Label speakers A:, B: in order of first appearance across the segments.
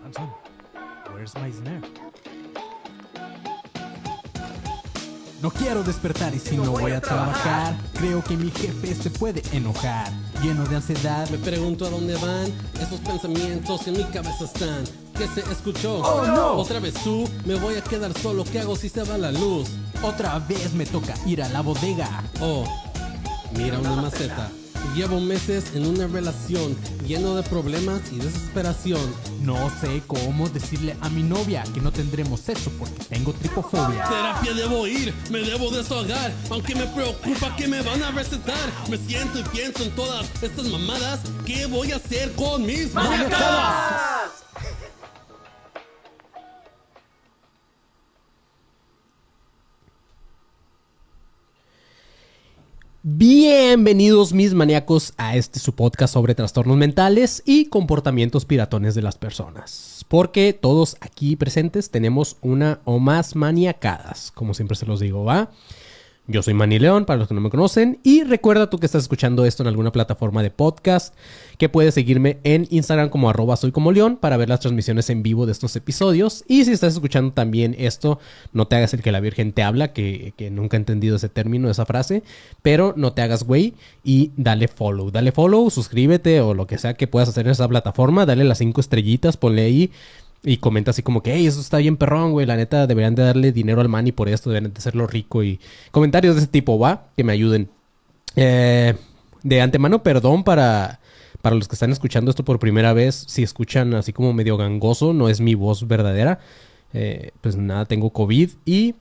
A: Hanson, where's my snare? No quiero despertar y si no voy a trabajar, creo que mi jefe se puede enojar. Lleno de ansiedad,
B: me pregunto a dónde van esos pensamientos que en mi cabeza están. ¿Qué se escuchó?
A: ¡Oh, no!
B: Otra vez tú, me voy a quedar solo. ¿Qué hago si se va la luz?
A: Otra vez me toca ir a la bodega.
B: Oh, mira una maceta. Llevo meses en una relación lleno de problemas y desesperación.
A: No sé cómo decirle a mi novia que no tendremos sexo porque tengo tripofobia.
B: Terapia debo ir, me debo desahogar, aunque me preocupa que me van a recetar. Me siento y pienso en todas estas mamadas. ¿Qué voy a hacer con mis maniacadas? Bienvenidos mis maníacos a su podcast sobre trastornos mentales y comportamientos piratones de las personas. Porque todos aquí presentes tenemos una o más maniacadas, como siempre se los digo, ¿va? Yo soy Manny León, para los que no me conocen, y recuerda tú que estás escuchando esto en alguna plataforma de podcast, que puedes seguirme en Instagram como @soycomoleón para ver las transmisiones en vivo de estos episodios. Y si estás escuchando también esto, no te hagas el que la Virgen te habla, que nunca he entendido ese término, esa frase, pero no te hagas güey y dale follow, suscríbete o lo que sea que puedas hacer en esa plataforma, dale las 5 estrellitas, ponle ahí. Y comenta así como que, hey, eso está bien perrón, güey. La neta, deberían de darle dinero al Manny por esto. Deberían de hacerlo rico. Y comentarios de ese tipo, ¿va? Que me ayuden. De antemano, perdón para los que están escuchando esto por primera vez. Si escuchan así como medio gangoso, no es mi voz verdadera. Pues nada, tengo COVID y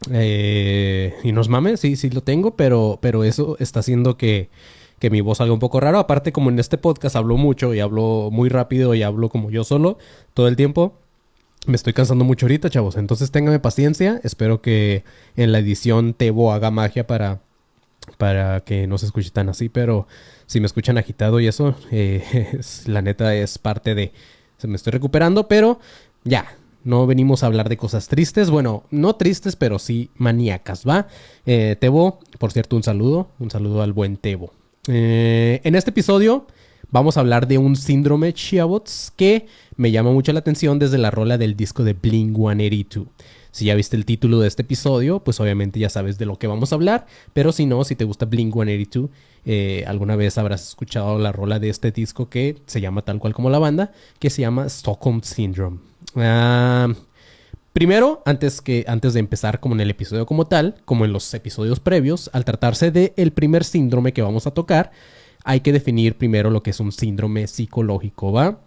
B: no es mame, sí lo tengo. Pero eso está haciendo que mi voz salga un poco raro. Aparte, como en este podcast hablo mucho y hablo muy rápido y hablo como yo solo todo el tiempo, me estoy cansando mucho ahorita, chavos. Entonces, ténganme paciencia. Espero que en la edición Tebo haga magia para que no se escuche tan así. Pero si me escuchan agitado y eso, la neta es parte de... Me estoy recuperando, pero ya. No venimos a hablar de cosas tristes. Bueno, no tristes, pero sí maníacas, ¿va? Tebo, por cierto, un saludo. Un saludo al buen Tebo. En este episodio vamos a hablar de un síndrome, chavos, que me llama mucho la atención desde la rola del disco de Blink-182. Si ya viste el título de este episodio, pues obviamente ya sabes de lo que vamos a hablar. Pero si no, si te gusta Blink-182, alguna vez habrás escuchado la rola de este disco que se llama tal cual como la banda, que se llama Stockholm Syndrome. Primero, antes de empezar como en el episodio como tal, como en los episodios previos, al tratarse del primer síndrome que vamos a tocar, hay que definir primero lo que es un síndrome psicológico, ¿va?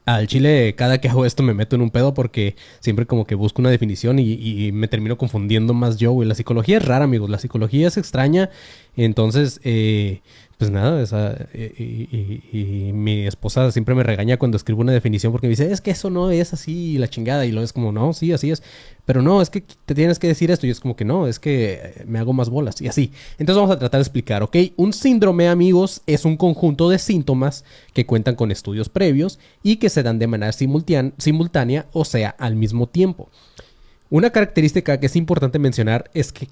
B: Al chile, cada que hago esto me meto en un pedo porque siempre como que busco una definición y me termino confundiendo más yo, güey. La psicología es rara, amigos. La psicología es extraña. Entonces, pues nada, y mi esposa siempre me regaña cuando escribo una definición porque me dice, es que eso no es así, la chingada. Y luego es como, no, sí, así es. Pero no, es que te tienes que decir esto. Y es como que no, es que me hago más bolas. Y así. Entonces vamos a tratar de explicar, ¿ok? Un síndrome, amigos, es un conjunto de síntomas que cuentan con estudios previos y que se dan de manera simultánea, o sea, al mismo tiempo. Una característica que es importante mencionar es que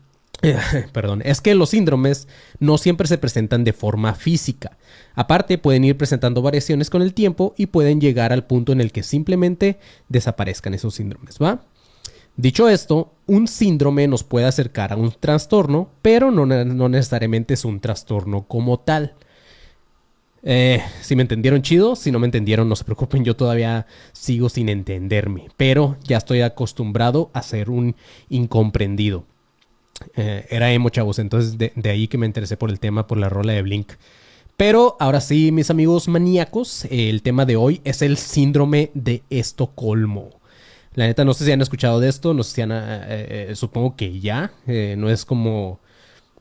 B: los síndromes no siempre se presentan de forma física. Aparte, pueden ir presentando variaciones con el tiempo y pueden llegar al punto en el que simplemente desaparezcan esos síndromes, ¿va? Dicho esto, un síndrome nos puede acercar a un trastorno, pero no necesariamente es un trastorno como tal. Si me entendieron, chido. Si no me entendieron, no se preocupen. Yo todavía sigo sin entenderme, pero ya estoy acostumbrado a ser un incomprendido. Era emo, chavos. Entonces de ahí que me interesé por el tema, por la rola de Blink. Pero ahora sí, mis amigos maníacos, el tema de hoy es el síndrome de Estocolmo. La neta, no sé si han escuchado de esto. No sé si han... supongo que ya. No es como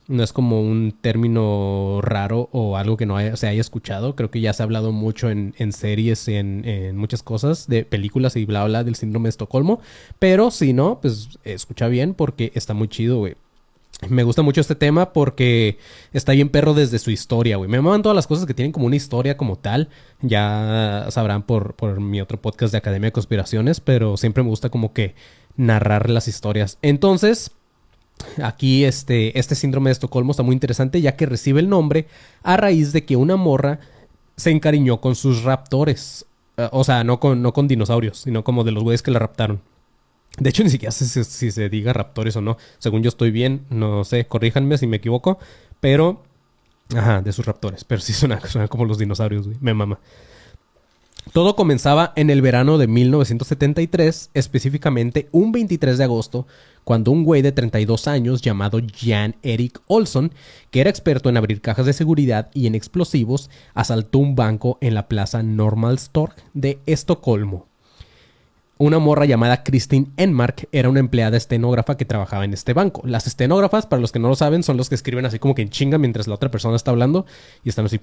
B: un término raro o algo que no se haya escuchado. Creo que ya se ha hablado mucho en series, en muchas cosas, de películas y bla, bla, del síndrome de Estocolmo. Pero si no, pues escucha bien porque está muy chido, güey. Me gusta mucho este tema porque está bien perro desde su historia, güey. Me maman todas las cosas que tienen como una historia como tal. Ya sabrán por mi otro podcast de Academia de Conspiraciones, pero siempre me gusta como que narrar las historias. Entonces, aquí este síndrome de Estocolmo está muy interesante ya que recibe el nombre a raíz de que una morra se encariñó con sus raptores. O sea, no con dinosaurios, sino como de los güeyes que la raptaron. De hecho, ni siquiera sé si se diga raptores o no. Según yo estoy bien, no sé, corríjanme si me equivoco. Pero, ajá, de sus raptores. Pero sí suena como los dinosaurios, güey. Me mama. Todo comenzaba en el verano de 1973, específicamente un 23 de agosto, cuando un güey de 32 años llamado Jan Erik Olsson, que era experto en abrir cajas de seguridad y en explosivos, asaltó un banco en la plaza Norrmalmstorg de Estocolmo. Una morra llamada Kristin Enmark era una empleada estenógrafa que trabajaba en este banco. Las estenógrafas, para los que no lo saben, son los que escriben así como que en chinga mientras la otra persona está hablando. Y están así,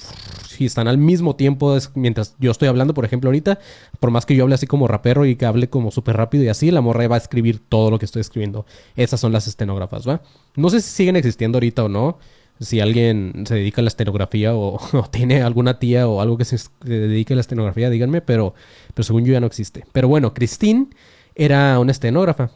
B: y están al mismo tiempo mientras yo estoy hablando, por ejemplo, ahorita. Por más que yo hable así como rapero y que hable como súper rápido y así, la morra va a escribir todo lo que estoy escribiendo. Esas son las estenógrafas, ¿va? No sé si siguen existiendo ahorita o no. Si alguien se dedica a la estenografía o tiene alguna tía o algo que se dedique a la estenografía, díganme, pero según yo ya no existe. Pero bueno, Christine era una estenógrafa.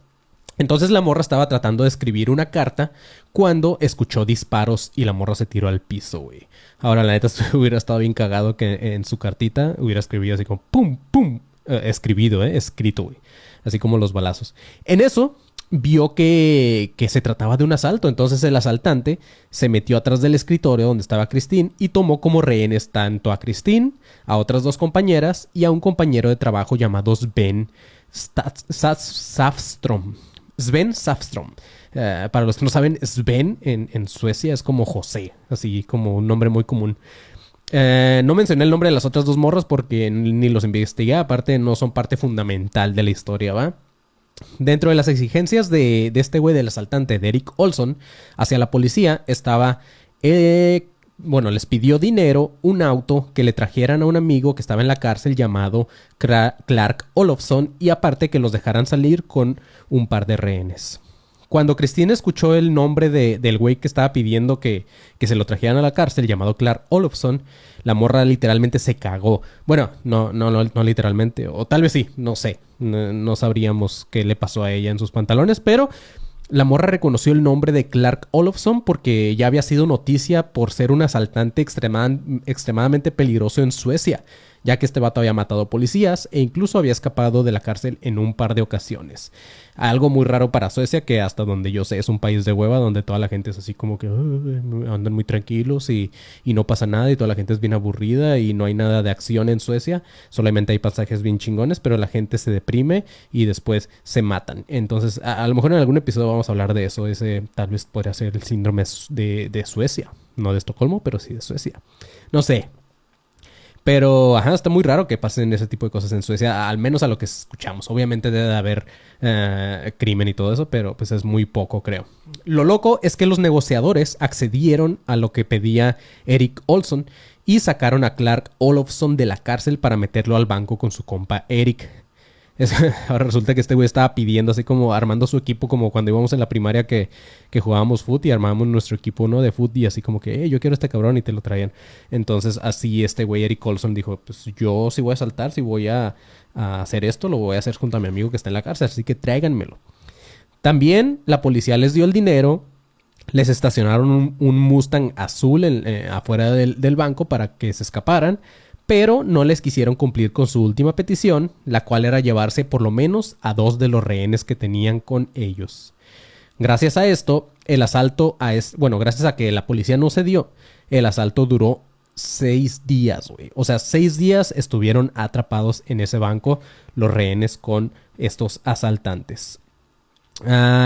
B: Entonces la morra estaba tratando de escribir una carta cuando escuchó disparos y la morra se tiró al piso, güey. Ahora, la neta, hubiera estado bien cagado que en su cartita hubiera escribido así como pum, pum. Escrito, güey. Así como los balazos. En eso vio que se trataba de un asalto. Entonces el asaltante se metió atrás del escritorio donde estaba Christine y tomó como rehenes tanto a Christine, a otras dos compañeras y a un compañero de trabajo llamado Sven Safström. Sven Safström. Para los que no saben, Sven en Suecia es como José, así como un nombre muy común. No mencioné el nombre de las otras dos morras porque ni los investigué. Aparte, no son parte fundamental de la historia, ¿va? Dentro de las exigencias de este güey del asaltante, de Erik Olsson, hacia la policía estaba... les pidió dinero, un auto, que le trajeran a un amigo que estaba en la cárcel llamado Clark Olofsson y aparte que los dejaran salir con un par de rehenes. Cuando Christine escuchó el nombre del güey que estaba pidiendo que se lo trajeran a la cárcel, llamado Clark Olofsson, la morra literalmente se cagó. Bueno, no literalmente, o tal vez sí, no sé. No sabríamos qué le pasó a ella en sus pantalones, pero la morra reconoció el nombre de Clark Olofsson porque ya había sido noticia por ser un asaltante extremadamente peligroso en Suecia, ya que este vato había matado policías e incluso había escapado de la cárcel en un par de ocasiones. Algo muy raro para Suecia, que hasta donde yo sé es un país de hueva, donde toda la gente es así como que andan muy tranquilos y no pasa nada y toda la gente es bien aburrida y no hay nada de acción en Suecia. Solamente hay pasajes bien chingones, pero la gente se deprime y después se matan. Entonces, a lo mejor en algún episodio vamos a hablar de eso. Ese tal vez podría ser el síndrome de Suecia. No de Estocolmo, pero sí de Suecia. No sé. Pero, está muy raro que pasen ese tipo de cosas en Suecia, al menos a lo que escuchamos. Obviamente debe de haber crimen y todo eso, pero pues es muy poco, creo. Lo loco es que los negociadores accedieron a lo que pedía Erik Olsson y sacaron a Clark Olofsson de la cárcel para meterlo al banco con su compa Erik. Ahora resulta que este güey estaba pidiendo así como armando su equipo como cuando íbamos en la primaria que jugábamos fut y armábamos nuestro equipo, ¿no? De fut y así como que, yo quiero este cabrón y te lo traían. Entonces así este güey Erik Olsson dijo, pues yo si voy a saltar, si voy a hacer esto, lo voy a hacer junto a mi amigo que está en la cárcel, así que tráiganmelo. También la policía les dio el dinero, les estacionaron un Mustang azul afuera del banco para que se escaparan. Pero no les quisieron cumplir con su última petición, la cual era llevarse por lo menos a 2 de los rehenes que tenían con ellos. Gracias a esto, el asalto gracias a que la policía no cedió, el asalto duró 6 días, güey. O sea, 6 días estuvieron atrapados en ese banco los rehenes con estos asaltantes.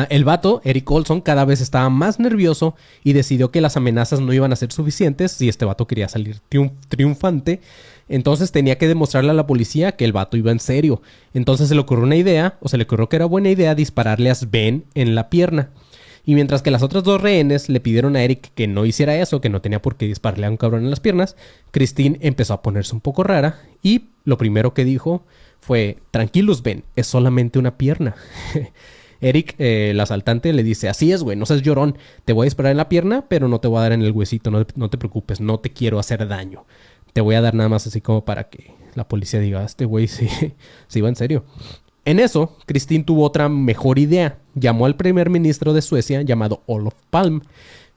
B: El vato, Erik Olsson, cada vez estaba más nervioso y decidió que las amenazas no iban a ser suficientes si este vato quería salir triunfante. Entonces tenía que demostrarle a la policía que el vato iba en serio. Entonces se le ocurrió que era buena idea dispararle a Sven en la pierna. Y mientras que las otras 2 rehenes le pidieron a Erik que no hiciera eso, que no tenía por qué dispararle a un cabrón en las piernas, Christine empezó a ponerse un poco rara y lo primero que dijo fue: tranquilo Sven, es solamente una pierna. Erik, el asaltante, le dice: así es, güey, no seas llorón. Te voy a disparar en la pierna, pero no te voy a dar en el huesito. No te preocupes, no te quiero hacer daño. Te voy a dar nada más así como para que la policía diga: este güey sí va en serio. En eso, Christine tuvo otra mejor idea. Llamó al primer ministro de Suecia, llamado Olof Palme,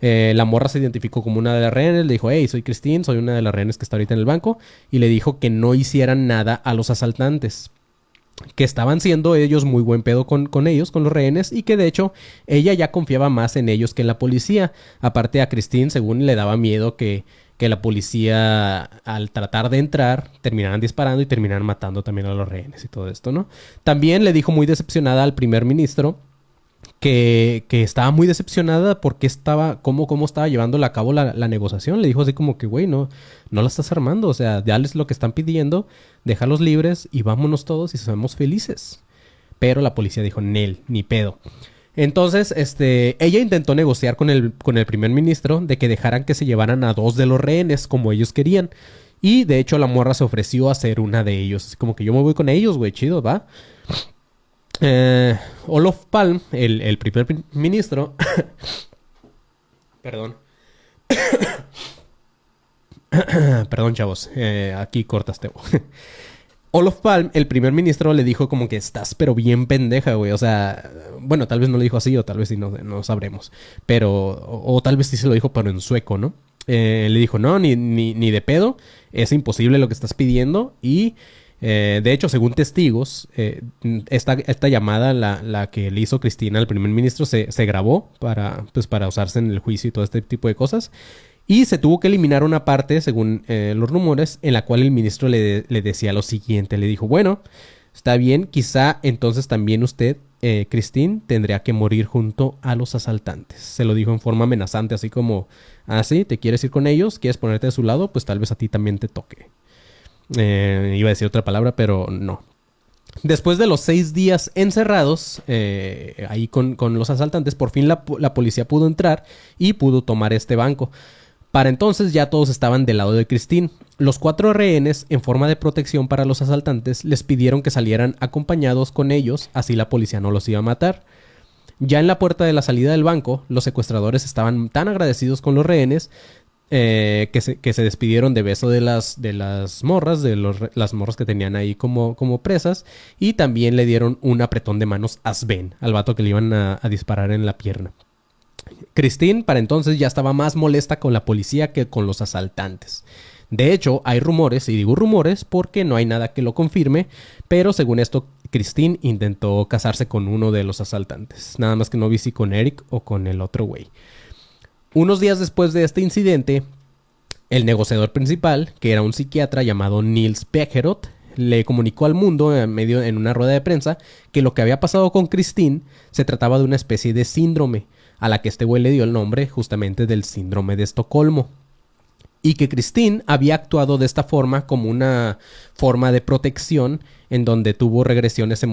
B: La morra se identificó como una de las rehenes, le dijo, hey, soy Christine, soy una de las rehenes que está ahorita en el banco, y le dijo que no hicieran nada a los asaltantes, que estaban siendo ellos muy buen pedo con ellos, con los rehenes, y que de hecho ella ya confiaba más en ellos que en la policía. Aparte a Christine, según le daba miedo que la policía, al tratar de entrar, terminaran disparando y terminaran matando también a los rehenes y todo esto, ¿no? También le dijo muy decepcionada al primer ministro que estaba muy decepcionada porque cómo estaba llevando a cabo la negociación. Le dijo así como que, güey, no la estás armando. O sea, dales lo que están pidiendo, déjalos libres y vámonos todos y seamos felices. Pero la policía dijo, Nel, ni pedo. Entonces, ella intentó negociar con el primer ministro de que dejaran que se llevaran a 2 de los rehenes como ellos querían. Y de hecho la morra se ofreció a ser una de ellos. Así como que yo me voy con ellos, güey, chido, va. Olof Palme, el primer ministro. Perdón. Perdón, chavos. Aquí cortaste. Olof Palme, el primer ministro, le dijo como que estás pero bien pendeja, güey. O sea, bueno, tal vez no lo dijo así o tal vez sí, no sabremos. Pero, o tal vez sí se lo dijo, pero en sueco, ¿no? Le dijo, no, ni de pedo. Es imposible lo que estás pidiendo. Y, de hecho, según testigos, esta llamada, la que le hizo Cristina al primer ministro, se grabó para usarse en el juicio y todo este tipo de cosas. Y se tuvo que eliminar una parte, según los rumores, en la cual el ministro le decía lo siguiente. Le dijo, bueno, está bien, quizá entonces también usted, Christine, tendría que morir junto a los asaltantes. Se lo dijo en forma amenazante, así como, sí, ¿te quieres ir con ellos? ¿Quieres ponerte de su lado? Pues tal vez a ti también te toque. Iba a decir otra palabra, pero no. Después de los 6 días encerrados, ahí con los asaltantes, por fin la policía pudo entrar y pudo tomar este banco. Para entonces ya todos estaban del lado de Christine. Los 4 rehenes, en forma de protección para los asaltantes, les pidieron que salieran acompañados con ellos, así la policía no los iba a matar. Ya en la puerta de la salida del banco, los secuestradores estaban tan agradecidos con los rehenes que se despidieron de beso de las morras, las morras que tenían ahí como presas, y también le dieron un apretón de manos a Sven, al vato que le iban a disparar en la pierna. Christine para entonces ya estaba más molesta con la policía que con los asaltantes. De hecho, hay rumores, y digo rumores porque no hay nada que lo confirme, pero según esto, Christine intentó casarse con uno de los asaltantes. Nada más que no vi si con Eric o con el otro güey. Unos días después de este incidente, el negociador principal, que era un psiquiatra llamado Niels Bejerot, le comunicó al mundo en una rueda de prensa que lo que había pasado con Christine se trataba de una especie de síndrome, a la que este güey le dio el nombre justamente del síndrome de Estocolmo. Y que Christine había actuado de esta forma como una forma de protección en donde tuvo regresiones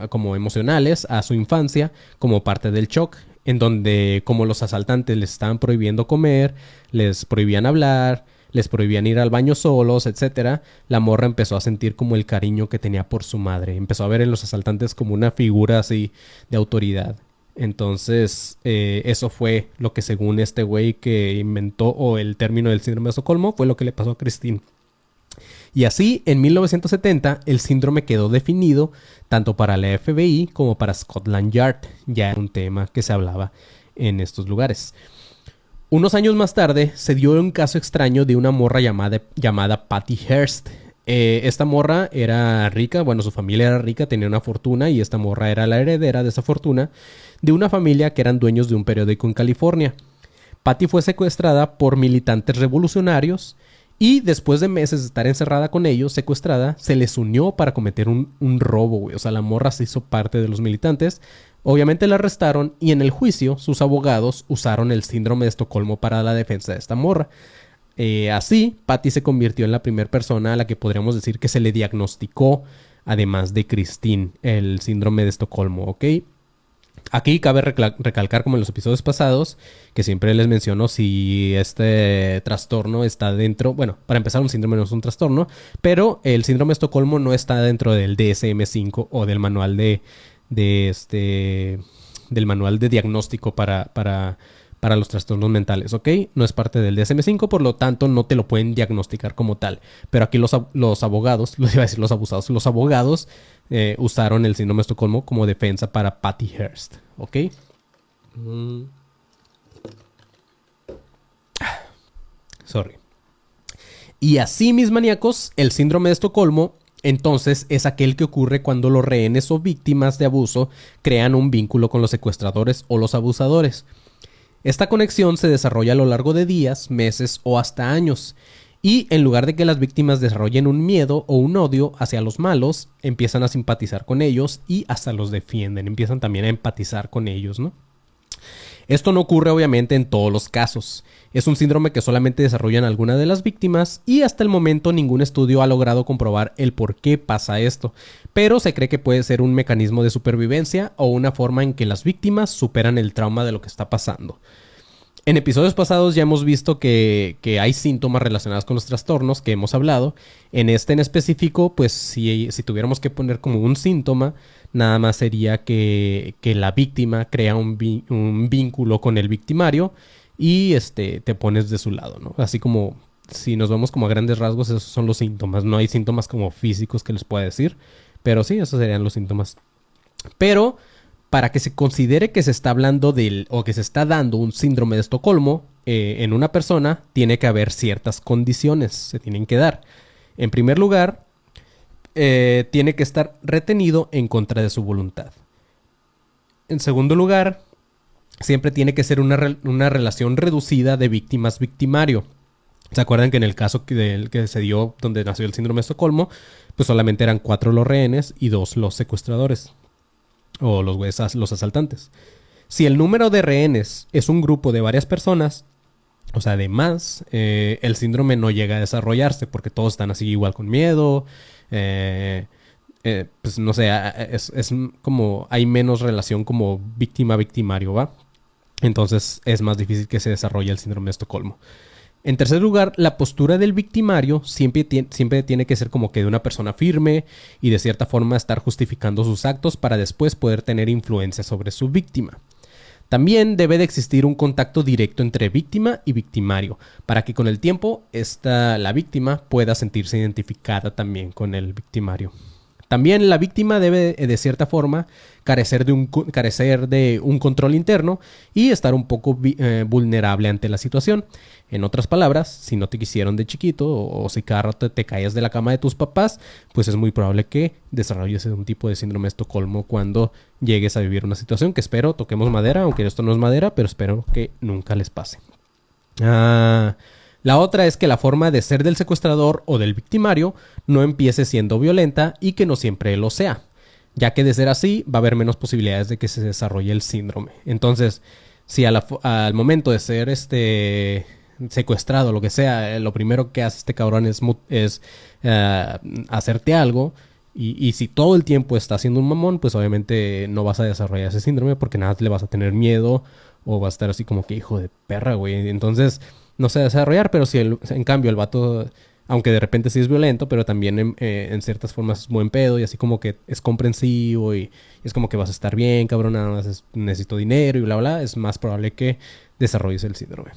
B: como emocionales a su infancia como parte del shock, en donde como los asaltantes les estaban prohibiendo comer, les prohibían hablar, les prohibían ir al baño solos, etcétera, la morra empezó a sentir como el cariño que tenía por su madre. Empezó a ver en los asaltantes como una figura así de autoridad. Entonces, eso fue lo que según este güey que inventó o el término del síndrome de Estocolmo, fue lo que le pasó a Christine. Y así, en 1970, el síndrome quedó definido tanto para la FBI como para Scotland Yard. Ya era un tema que se hablaba en estos lugares. Unos años más tarde, se dio un caso extraño de una morra llamada Patty Hearst. Esta morra era rica, bueno, su familia era rica, tenía una fortuna y esta morra era la heredera de esa fortuna de una familia que eran dueños de un periódico en California. Patty fue secuestrada por militantes revolucionarios y después de meses de estar encerrada con ellos, secuestrada, se les unió para cometer un robo, güey. O sea, la morra se hizo parte de los militantes. Obviamente la arrestaron y en el juicio sus abogados usaron el síndrome de Estocolmo para la defensa de esta morra. Así, Patty se convirtió en la primera persona a la que podríamos decir que se le diagnosticó, además de Christine, el síndrome de Estocolmo, ¿ok? Aquí cabe recalcar, como en los episodios pasados, que siempre les menciono si este trastorno está dentro... Bueno, para empezar, un síndrome no es un trastorno, pero el síndrome de Estocolmo no está dentro del DSM-5 o del manual del manual de diagnóstico para los trastornos mentales, ¿ok? No es parte del DSM-5, por lo tanto no te lo pueden diagnosticar como tal. Pero aquí los abogados, los iba a decir los abusados, los abogados usaron el síndrome de Estocolmo como defensa para Patty Hearst, ¿ok? Sorry. Y así, mis maníacos, el síndrome de Estocolmo, entonces, es aquel que ocurre cuando los rehenes o víctimas de abuso crean un vínculo con los secuestradores o los abusadores. Esta conexión se desarrolla a lo largo de días, meses o hasta años. Y en lugar de que las víctimas desarrollen un miedo o un odio hacia los malos, empiezan a simpatizar con ellos y hasta los defienden. Empiezan también a empatizar con ellos, ¿no? Esto no ocurre obviamente en todos los casos. Es un síndrome que solamente desarrollan algunas de las víctimas y hasta el momento ningún estudio ha logrado comprobar el por qué pasa esto, pero se cree que puede ser un mecanismo de supervivencia o una forma en que las víctimas superan el trauma de lo que está pasando. En episodios pasados ya hemos visto que hay síntomas relacionados con los trastornos que hemos hablado. En este en específico, pues si tuviéramos que poner como un síntoma, nada más sería que la víctima crea un vínculo con el victimario y te pones de su lado, ¿no? Así como si nos vamos como a grandes rasgos, esos son los síntomas. No hay síntomas como físicos que les pueda decir, pero sí, esos serían los síntomas. Pero para que se considere que se está hablando o que se está dando un síndrome de Estocolmo en una persona, tiene que haber ciertas condiciones, se tienen que dar. En primer lugar, tiene que estar retenido en contra de su voluntad. En segundo lugar, siempre tiene que ser una relación reducida de víctimas-victimario. ¿Se acuerdan que en el caso que se dio donde nació el síndrome de Estocolmo, pues solamente eran 4 los rehenes y 2 los secuestradores o los asaltantes? Si el número de rehenes es un grupo de varias personas, o sea, de más, el síndrome no llega a desarrollarse porque todos están así igual con miedo. Pues no sé, es como hay menos relación como víctima-victimario, ¿va? Entonces es más difícil que se desarrolle el síndrome de Estocolmo. En tercer lugar, la postura del victimario siempre tiene que ser como que de una persona firme y de cierta forma estar justificando sus actos para después poder tener influencia sobre su víctima. También debe de existir un contacto directo entre víctima y victimario para que con el tiempo la víctima pueda sentirse identificada también con el victimario. También la víctima debe de cierta forma carecer de un control interno y estar un poco vulnerable ante la situación. En otras palabras, si no te quisieron de chiquito o si cada rato te caes de la cama de tus papás, pues es muy probable que desarrolles un tipo de síndrome de Estocolmo cuando llegues a vivir una situación que espero, toquemos madera, aunque esto no es madera, pero espero que nunca les pase. La otra es que la forma de ser del secuestrador o del victimario no empiece siendo violenta y que no siempre lo sea, ya que de ser así va a haber menos posibilidades de que se desarrolle el síndrome. Entonces, si al momento de ser secuestrado, lo que sea, lo primero que hace este cabrón es hacerte algo, y si todo el tiempo está haciendo un mamón, pues obviamente no vas a desarrollar ese síndrome porque nada le vas a tener miedo o vas a estar así como que hijo de perra, güey. Entonces no se va a desarrollar, pero si en cambio el vato, aunque de repente sí es violento, pero también en ciertas formas es buen pedo y así como que es comprensivo y es como que vas a estar bien, cabrón, nada más necesito dinero y bla, bla, es más probable que desarrolles el síndrome.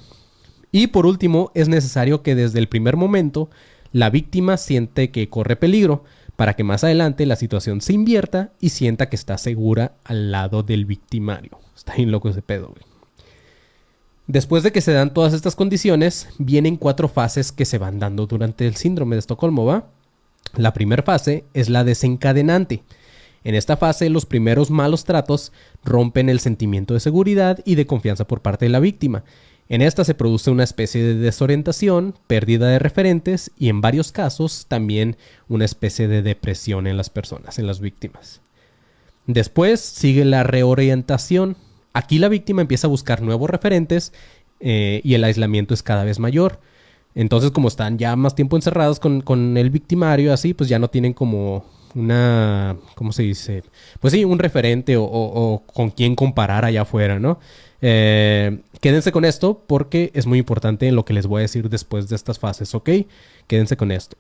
B: Y por último, es necesario que desde el primer momento la víctima siente que corre peligro para que más adelante la situación se invierta y sienta que está segura al lado del victimario. Está bien loco ese pedo, güey. Después de que se dan todas estas condiciones, vienen 4 fases que se van dando durante el síndrome de Estocolmo, ¿va? La primera fase es la desencadenante. En esta fase, los primeros malos tratos rompen el sentimiento de seguridad y de confianza por parte de la víctima. En esta se produce una especie de desorientación, pérdida de referentes y en varios casos también una especie de depresión en las personas, en las víctimas. Después sigue la reorientación. Aquí la víctima empieza a buscar nuevos referentes y el aislamiento es cada vez mayor. Entonces, como están ya más tiempo encerrados con el victimario, así, pues ya no tienen como una, ¿cómo se dice? Pues sí, un referente o con quién comparar allá afuera, ¿no? Quédense con esto porque es muy importante en lo que les voy a decir después de estas fases, ¿ok? Quédense con esto.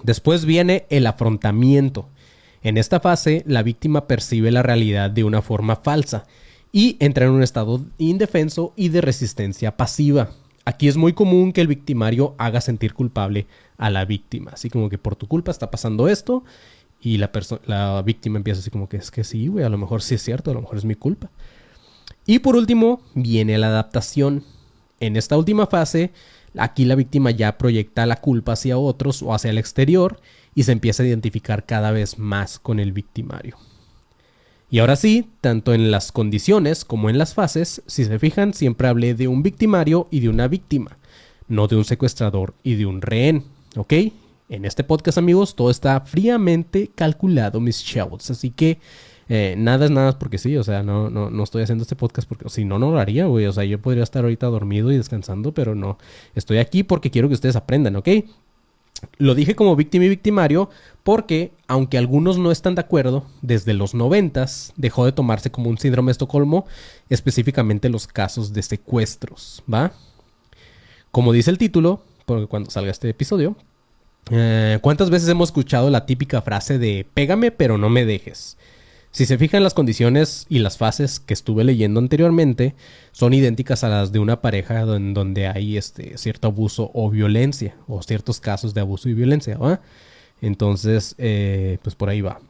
B: Después viene el afrontamiento. En esta fase, la víctima percibe la realidad de una forma falsa y entra en un estado indefenso y de resistencia pasiva. Aquí es muy común que el victimario haga sentir culpable a la víctima. Así como que por tu culpa está pasando esto y la víctima empieza así como que es que sí, güey, a lo mejor sí es cierto, a lo mejor es mi culpa. Y por último, viene la adaptación. En esta última fase, Aquí la víctima ya proyecta la culpa hacia otros o hacia el exterior y se empieza a identificar cada vez más con el victimario. Y ahora sí, tanto en las condiciones como en las fases, si se fijan, siempre hablé de un victimario y de una víctima, no de un secuestrador y de un rehén, ¿ok? En este podcast, amigos, todo está fríamente calculado, mis chavos, así que nada es nada porque sí, o sea, no estoy haciendo este podcast porque si no, no lo haría, güey, o sea, yo podría estar ahorita dormido y descansando, pero no, estoy aquí porque quiero que ustedes aprendan, ¿ok? Lo dije como víctima y victimario porque, aunque algunos no están de acuerdo, desde los 90s dejó de tomarse como un síndrome de Estocolmo, específicamente los casos de secuestros, ¿va? Como dice el título, porque cuando salga este episodio, ¿cuántas veces hemos escuchado la típica frase de pégame pero no me dejes? Si se fijan, las condiciones y las fases que estuve leyendo anteriormente son idénticas a las de una pareja donde hay cierto abuso o violencia, o ciertos casos de abuso y violencia, ¿va? Entonces, pues por ahí va.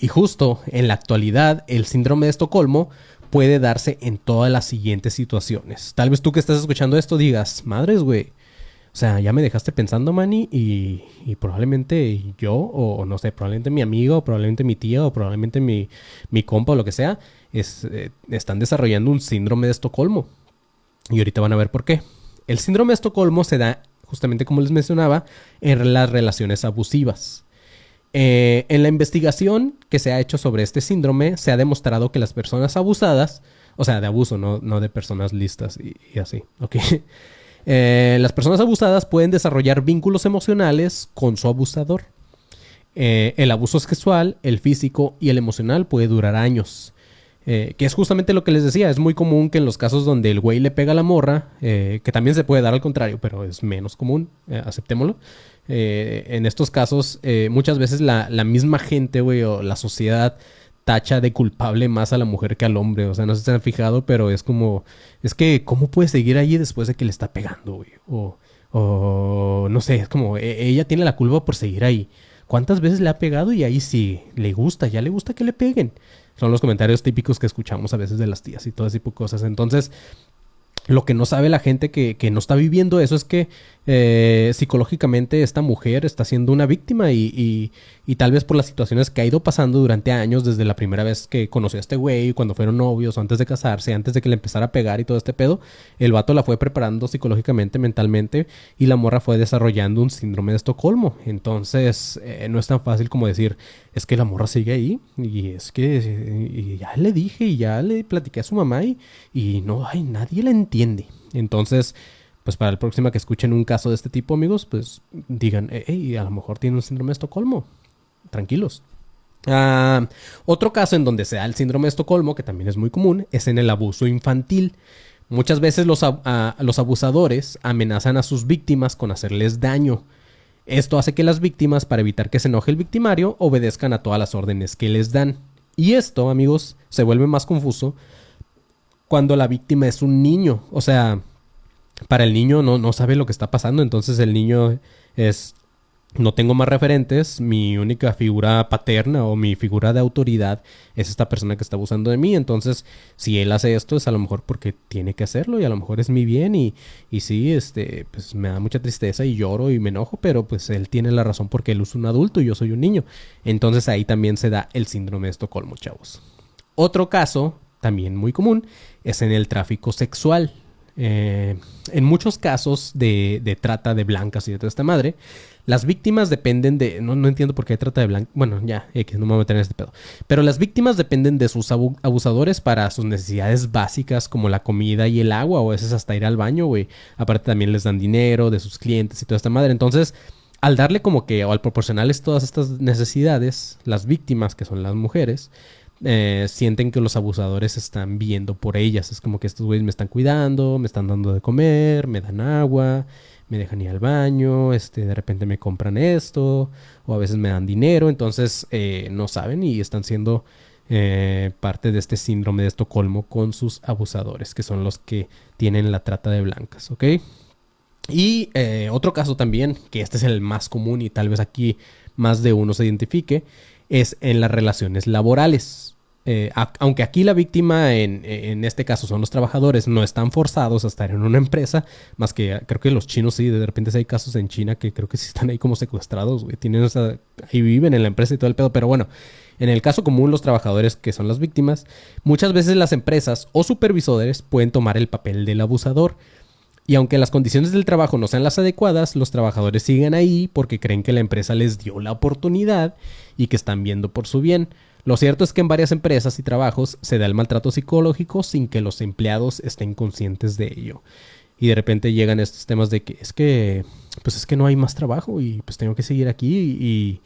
B: Y justo en la actualidad, el síndrome de Estocolmo puede darse en todas las siguientes situaciones. Tal vez tú que estás escuchando esto digas, madres, güey. O sea, ya me dejaste pensando, Manny, y probablemente yo, o no sé, probablemente mi amigo, o probablemente mi tía, o probablemente mi compa, o lo que sea, están desarrollando un síndrome de Estocolmo. Y ahorita van a ver por qué. El síndrome de Estocolmo se da, justamente como les mencionaba, en las relaciones abusivas. En la investigación que se ha hecho sobre este síndrome, se ha demostrado que las personas abusadas, o sea, de abuso, no de personas listas y así, ¿ok? Las personas abusadas pueden desarrollar vínculos emocionales con su abusador. El abuso sexual, el físico y el emocional puede durar años. Que es justamente lo que les decía. Es muy común que en los casos donde el güey le pega a la morra, que también se puede dar al contrario, pero es menos común, aceptémoslo. En estos casos, muchas veces la misma gente, güey, o la sociedad tacha de culpable más a la mujer que al hombre. O sea, no sé si se han fijado, pero es como... Es que, ¿cómo puede seguir allí después de que le está pegando, güey? O no sé, es como... ella tiene la culpa por seguir ahí. ¿Cuántas veces le ha pegado y ahí sí le gusta? Ya le gusta que le peguen. Son los comentarios típicos que escuchamos a veces de las tías y todo ese tipo de cosas. Entonces... Lo que no sabe la gente que no está viviendo eso es que psicológicamente esta mujer está siendo una víctima y tal vez por las situaciones que ha ido pasando durante años, desde la primera vez que conoció a este güey, cuando fueron novios, o antes de casarse, antes de que le empezara a pegar y todo este pedo, el vato la fue preparando psicológicamente, mentalmente, y la morra fue desarrollando un síndrome de Estocolmo. Entonces no es tan fácil como decir, es que la morra sigue ahí, y es que y ya le dije y ya le platiqué a su mamá y no, ay, nadie la entiende. Entonces, pues para la próxima que escuchen un caso de este tipo, amigos, pues digan, hey, a lo mejor tiene un síndrome de Estocolmo. Tranquilos. Otro caso en donde se da el síndrome de Estocolmo, que también es muy común, es en el abuso infantil. Muchas veces los abusadores amenazan a sus víctimas con hacerles daño. Esto hace que las víctimas, para evitar que se enoje el victimario, obedezcan a todas las órdenes que les dan. Y esto, amigos, se vuelve más confuso cuando la víctima es un niño. O sea, para el niño no sabe lo que está pasando. Entonces el niño es... No tengo más referentes, mi única figura paterna o mi figura de autoridad es esta persona que está abusando de mí. Entonces, si él hace esto es a lo mejor porque tiene que hacerlo y a lo mejor es mi bien y sí, pues me da mucha tristeza y lloro y me enojo, pero pues él tiene la razón porque él es un adulto y yo soy un niño. Entonces ahí también se da el síndrome de Estocolmo, chavos. Otro caso, también muy común, es en el tráfico sexual. En muchos casos de trata de blancas y de toda esta madre, las víctimas dependen de... No entiendo por qué trata de blancas. Bueno, ya, que no me voy a meter en este pedo. Pero las víctimas dependen de sus abusadores para sus necesidades básicas como la comida y el agua, o a veces hasta ir al baño, güey. Aparte también les dan dinero de sus clientes y toda esta madre. Entonces, al darle como que, o al proporcionarles todas estas necesidades, las víctimas, que son las mujeres, sienten que los abusadores están viendo por ellas. Es como que estos güeyes me están cuidando, me están dando de comer, me dan agua, me dejan ir al baño, de repente me compran esto, o a veces me dan dinero. Entonces no saben y están siendo parte de este síndrome de Estocolmo con sus abusadores, que son los que tienen la trata de blancas, ¿ok? Y otro caso también, que este es el más común y tal vez aquí más de uno se identifique, es en las relaciones laborales. aunque aquí la víctima en este caso son los trabajadores, no están forzados a estar en una empresa, más que creo que los chinos sí, de repente sí hay casos en China que creo que sí están ahí como secuestrados, güey, ahí viven en la empresa y todo el pedo, pero bueno, en el caso común los trabajadores que son las víctimas, muchas veces las empresas o supervisores pueden tomar el papel del abusador. Y aunque las condiciones del trabajo no sean las adecuadas, los trabajadores siguen ahí porque creen que la empresa les dio la oportunidad y que están viendo por su bien. Lo cierto es que en varias empresas y trabajos se da el maltrato psicológico sin que los empleados estén conscientes de ello. Y de repente llegan estos temas de que pues es que no hay más trabajo y pues tengo que seguir aquí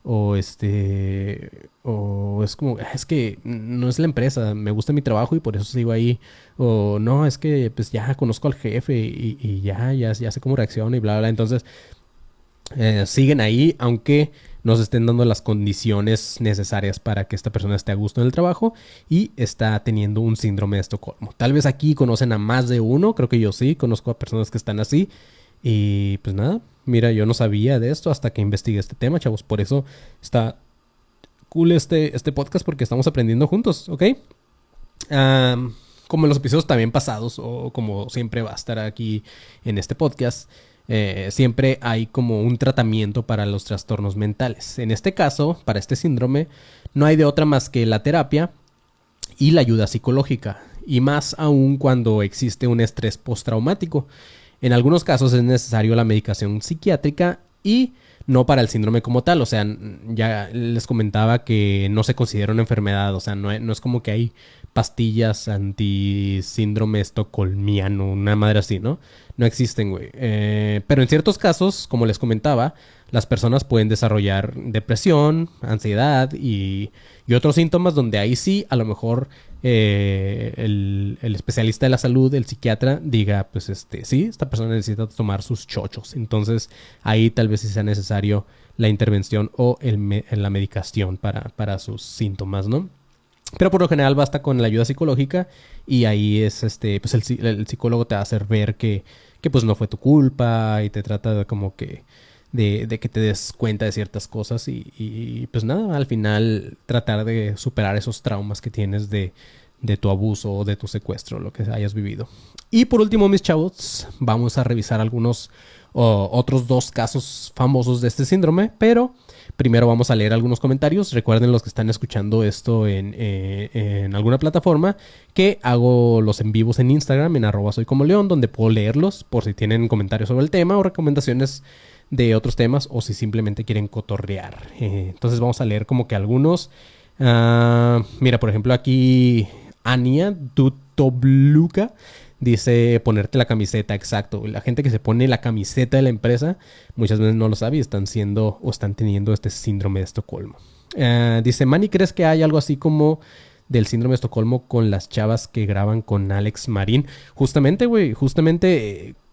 B: o es como, es que no es la empresa, me gusta mi trabajo y por eso sigo ahí. O no, es que pues ya conozco al jefe y ya sé cómo reacciona y bla, bla. Entonces, siguen ahí, aunque no se estén dando las condiciones necesarias para que esta persona esté a gusto en el trabajo y está teniendo un síndrome de Estocolmo. Tal vez aquí conocen a más de uno, creo que yo sí, conozco a personas que están así. Y pues nada, mira, yo no sabía de esto hasta que investigué este tema, chavos. Por eso está cool este podcast porque estamos aprendiendo juntos, ¿ok? Como en los episodios también pasados, o como siempre va a estar aquí en este podcast, siempre hay como un tratamiento para los trastornos mentales. En este caso, para este síndrome, no hay de otra más que la terapia y la ayuda psicológica. Y más aún cuando existe un estrés postraumático. En algunos casos es necesario la medicación psiquiátrica y no para el síndrome como tal. O sea, ya les comentaba que no se considera una enfermedad. O sea, no es como que hay pastillas anti-síndrome estocolmiano, una madre así, ¿no? No existen, güey. Pero en ciertos casos, como les comentaba, las personas pueden desarrollar depresión, ansiedad y otros síntomas donde ahí sí, a lo mejor el especialista de la salud, el psiquiatra, diga, pues sí, esta persona necesita tomar sus chochos. Entonces, ahí tal vez sí sea necesario la intervención o la medicación para sus síntomas, ¿no? Pero por lo general basta con la ayuda psicológica y ahí es pues el psicólogo te va a hacer ver que pues no fue tu culpa y te trata de como que de que te des cuenta de ciertas cosas y pues nada, al final tratar de superar esos traumas que tienes de tu abuso o de tu secuestro, lo que hayas vivido. Y por último, mis chavos, vamos a revisar algunos otros 2 casos famosos de este síndrome, pero primero vamos a leer algunos comentarios. Recuerden los que están escuchando esto en alguna plataforma que hago los en vivos en Instagram en @soycomoleon, donde puedo leerlos por si tienen comentarios sobre el tema o recomendaciones de otros temas o si simplemente quieren cotorrear. Entonces vamos a leer como que algunos. Mira, por ejemplo, aquí Ania Dutobluka dice ponerte la camiseta, exacto. La gente que se pone la camiseta de la empresa muchas veces no lo sabe y están teniendo este síndrome de Estocolmo. Dice, Manny, ¿crees que hay algo así como del síndrome de Estocolmo con las chavas que graban con Alex Marín? Justamente, güey,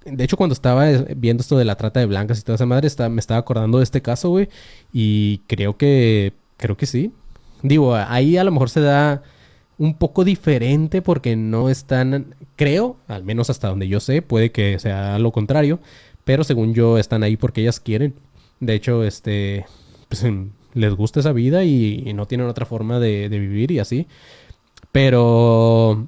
B: de hecho, cuando estaba viendo esto de la trata de blancas y toda esa madre, me estaba acordando de este caso, güey. Y creo que sí. Digo, ahí a lo mejor se da un poco diferente porque no están, creo, al menos hasta donde yo sé, puede que sea lo contrario, pero según yo están ahí porque ellas quieren. De hecho, pues les gusta esa vida y no tienen otra forma de vivir y así. Pero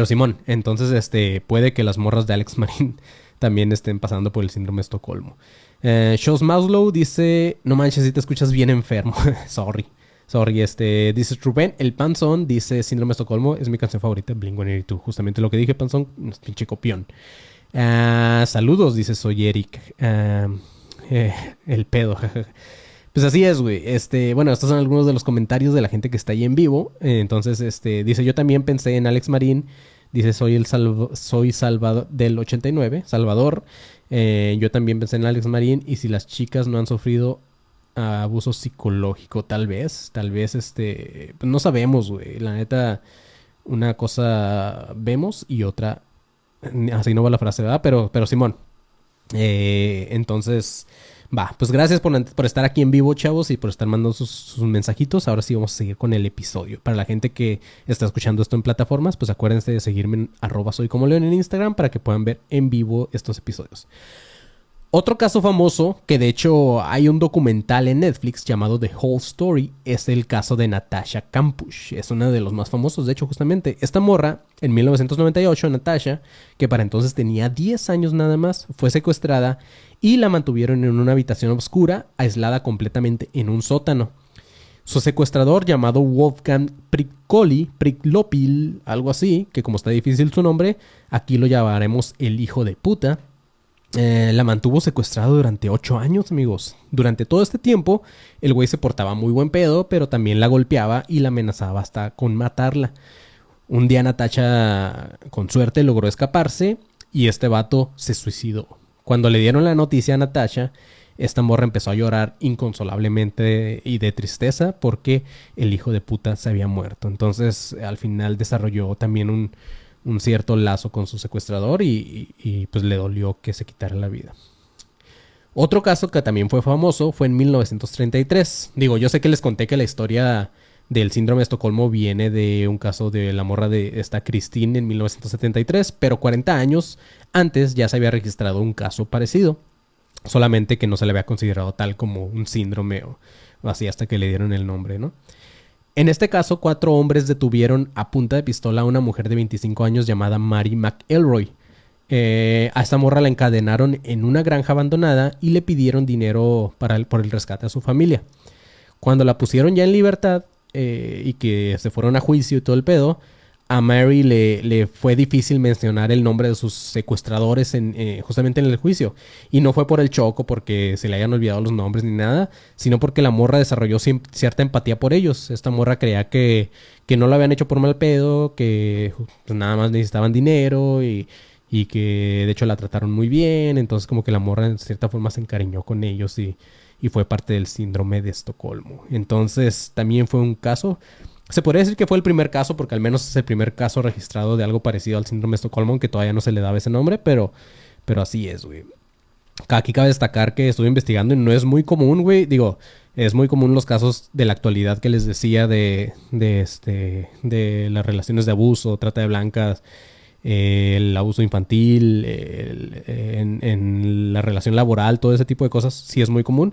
B: Simón, entonces puede que las morras de Alex Marín también estén pasando por el síndrome de Estocolmo. Shows Maslow dice, no manches, si te escuchas bien enfermo. Sorry, dice Rubén, el Panzón dice, síndrome de Estocolmo es mi canción favorita, Blink-182. Justamente lo que dije, Panzón, es pinche copión. Saludos, dice, soy Eric. El pedo, Pues así es, güey. Bueno, estos son algunos de los comentarios de la gente que está ahí en vivo. Entonces, dice, yo también pensé en Alex Marín. Dice, soy Salvador del 89, Salvador. Yo también pensé en Alex Marín. Y si las chicas no han sufrido abuso psicológico, tal vez, pues no sabemos, güey. La neta, una cosa vemos y otra, así no va la frase, ¿verdad? Pero Simón. Entonces, pues gracias por estar aquí en vivo, chavos, y por estar mandando sus mensajitos. Ahora sí vamos a seguir con el episodio. Para la gente que está escuchando esto en plataformas, pues acuérdense de seguirme en @soycomoleon en Instagram para que puedan ver en vivo estos episodios. Otro caso famoso, que de hecho hay un documental en Netflix llamado The Whole Story, es el caso de Natasha Kampusch. Es uno de los más famosos, de hecho, justamente. Esta morra, en 1998, Natasha, que para entonces tenía 10 años nada más, fue secuestrada y la mantuvieron en una habitación oscura, aislada completamente en un sótano. Su secuestrador, llamado Wolfgang Priklopil, algo así, que como está difícil su nombre, aquí lo llamaremos el hijo de puta, la mantuvo secuestrado durante 8 años, amigos. Durante todo este tiempo, el güey se portaba muy buen pedo, pero también la golpeaba y la amenazaba hasta con matarla. Un día Natasha, con suerte, logró escaparse y este vato se suicidó. Cuando le dieron la noticia a Natasha, esta morra empezó a llorar inconsolablemente y de tristeza porque el hijo de puta se había muerto. Entonces, al final desarrolló también un cierto lazo con su secuestrador y pues le dolió que se quitara la vida. Otro caso que también fue famoso fue en 1933. Digo, yo sé que les conté que la historia del síndrome de Estocolmo viene de un caso de la morra de esta Christine en 1973, pero 40 años antes ya se había registrado un caso parecido, solamente que no se le había considerado tal como un síndrome o así hasta que le dieron el nombre, ¿no? En este caso, 4 hombres detuvieron a punta de pistola a una mujer de 25 años llamada Mary McElroy. A esta morra la encadenaron en una granja abandonada y le pidieron dinero por el rescate a su familia. Cuando la pusieron ya en libertad y que se fueron a juicio y todo el pedo, a Mary le fue difícil mencionar el nombre de sus secuestradores justamente en el juicio. Y no fue por el choco, porque se le hayan olvidado los nombres ni nada, sino porque la morra desarrolló cierta empatía por ellos. Esta morra creía que no lo habían hecho por mal pedo, que pues, nada más necesitaban dinero y que de hecho la trataron muy bien. Entonces como que la morra en cierta forma se encariñó con ellos y fue parte del síndrome de Estocolmo. Entonces también fue un caso... Se podría decir que fue el primer caso, porque al menos es el primer caso registrado de algo parecido al síndrome de Estocolmo, aunque todavía no se le daba ese nombre, pero así es, güey. Aquí cabe destacar que estuve investigando y no es muy común, güey. Digo, es muy común los casos de la actualidad que les decía de las relaciones de abuso, trata de blancas, el abuso infantil, en la relación laboral, todo ese tipo de cosas sí es muy común.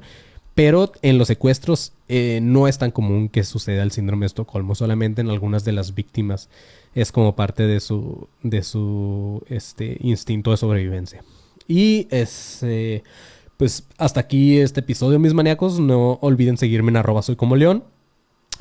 B: Pero en los secuestros no es tan común que suceda el síndrome de Estocolmo. Solamente en algunas de las víctimas es como parte de su instinto de sobrevivencia. Y pues hasta aquí este episodio, mis maníacos. No olviden seguirme en @soycomoleón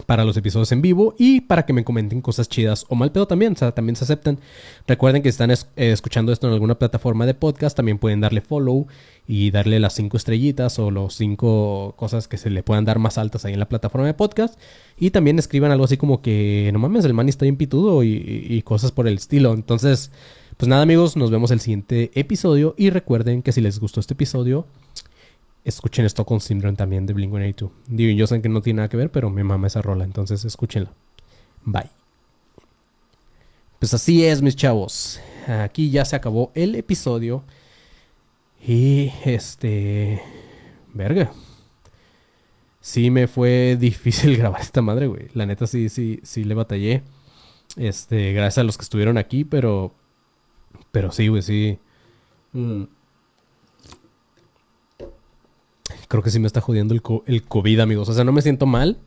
B: para los episodios en vivo y para que me comenten cosas chidas o mal pedo también, o sea, también se aceptan. Recuerden que si están escuchando esto en alguna plataforma de podcast, también pueden darle follow y darle las 5 estrellitas o los 5 cosas que se le puedan dar más altas ahí en la plataforma de podcast. Y también escriban algo así como que no mames, el man está bien pitudo y cosas por el estilo. Entonces, pues nada, amigos, nos vemos el siguiente episodio y recuerden que si les gustó este episodio, escuchen Stockholm Syndrome también de Blink-182. Digo, yo sé que no tiene nada que ver, pero me mama esa rola, entonces escúchenla. Bye. Pues así es, mis chavos. Aquí ya se acabó el episodio. Y verga. Sí me fue difícil grabar esta madre, güey. La neta sí le batallé. Gracias a los que estuvieron aquí, pero sí, güey, sí. Creo que sí me está jodiendo el COVID, amigos. O sea, no me siento mal,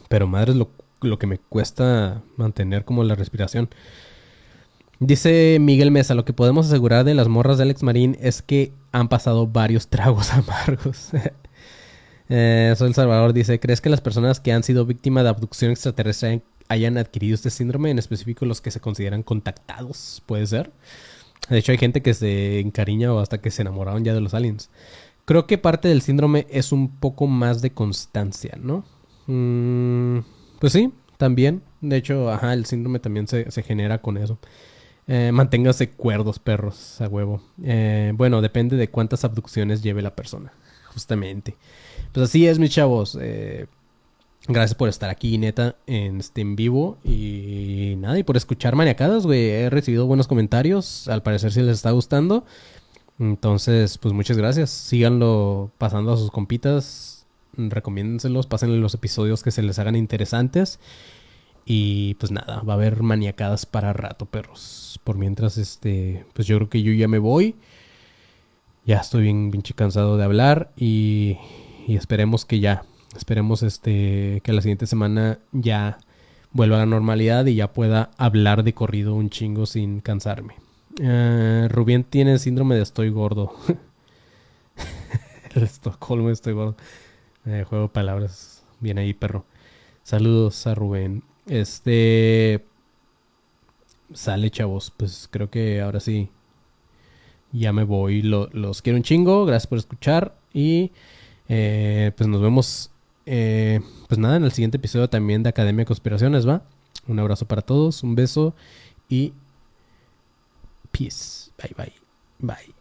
B: pero madre es lo que me cuesta mantener como la respiración. Dice Miguel Mesa, lo que podemos asegurar de las morras de Alex Marín es que han pasado varios tragos amargos. Soy El Salvador, dice, ¿crees que las personas que han sido víctimas de abducción extraterrestre hayan adquirido este síndrome? En específico los que se consideran contactados, ¿puede ser? De hecho hay gente que se encariña o hasta que se enamoraron ya de los aliens. Creo que parte del síndrome es un poco más de constancia, ¿no? Pues sí, también. De hecho, el síndrome también se genera con eso. Manténganse cuerdos, perros, a huevo. Bueno, depende de cuántas abducciones lleve la persona, justamente. Pues así es, mis chavos. Gracias por estar aquí, neta, en vivo. Y nada, y por escuchar maniacadas, güey. He recibido buenos comentarios. Al parecer sí les está gustando. Entonces, pues muchas gracias. Síganlo pasando a sus compitas. Recomiéndenselos. Pásenle los episodios que se les hagan interesantes. Y pues nada, va a haber maniacadas para rato, perros. Por mientras, pues yo creo que yo ya me voy. Ya estoy bien pinche cansado de hablar y esperemos que ya. Esperemos que la siguiente semana ya vuelva a la normalidad y ya pueda hablar de corrido un chingo sin cansarme. Rubén tiene síndrome de estoy gordo. El Estocolmo, estoy gordo. Juego de palabras. Bien ahí, perro. Saludos a Rubén. Sale, chavos. Pues creo que ahora sí ya me voy. Los quiero un chingo. Gracias por escuchar. Y pues nos vemos. Pues nada, en el siguiente episodio también de Academia de Conspiraciones, ¿va? Un abrazo para todos. Un beso. Y peace. Bye, bye. Bye.